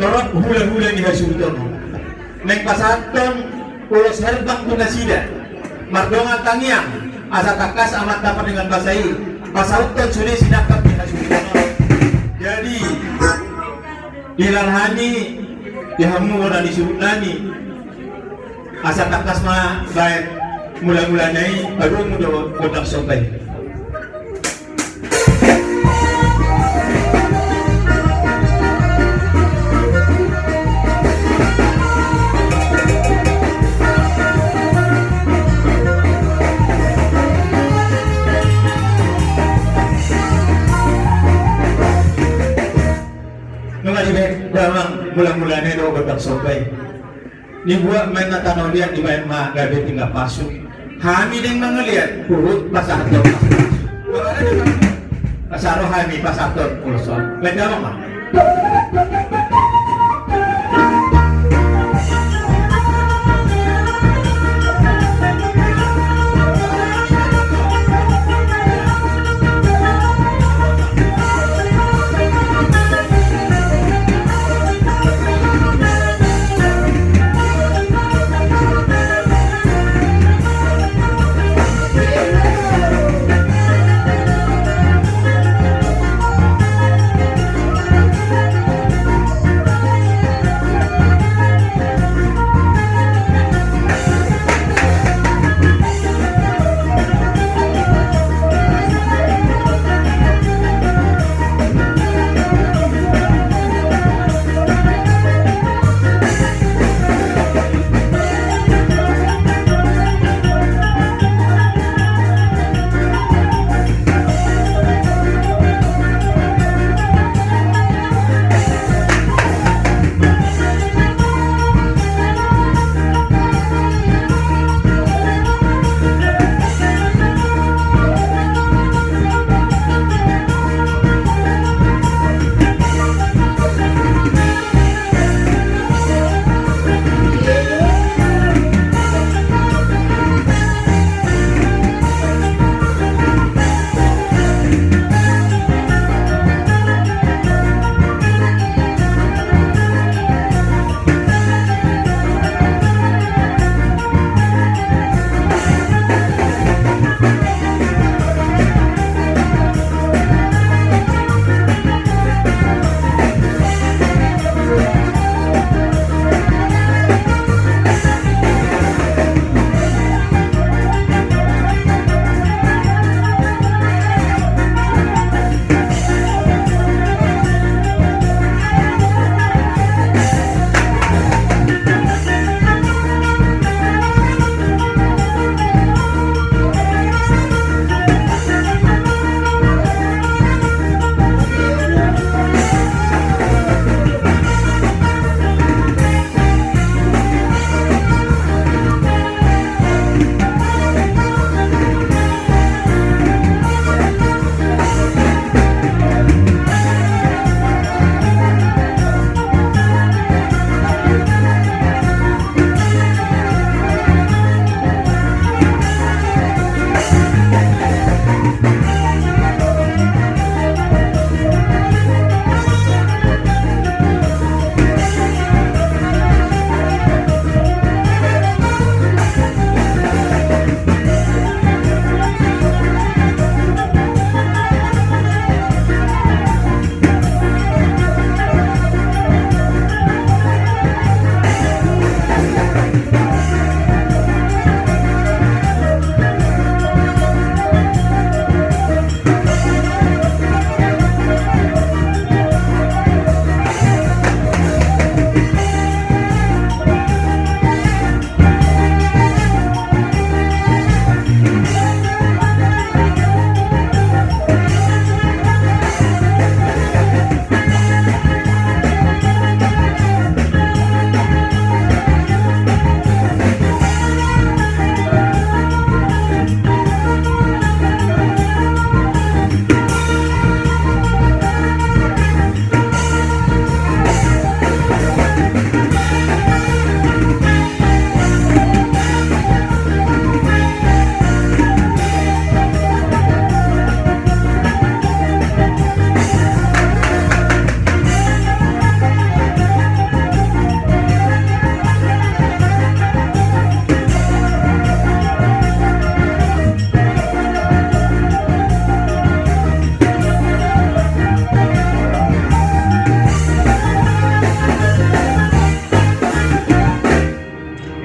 torok hula-hula ni hasulton neng pasaton ulos herbang tunasida mardonga tangiang asa takas amat dapat dengan basai pasauton sudah sidapat di hasulton. Jadi dilalhani dihamu orang disurunani asa takas ma baik mula-mula nai baru mudah kotak sampai. Mula-mulanya do kotak sampai. Ni buat main tanah liat di main mak gabe tinggal pasuk. Kami yang mengelihat purut pasator. Pasaro kami pasator pulson. Beda mah.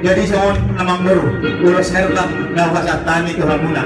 jadi soon namang baru ulos herbak na kasatani Tuhan muna.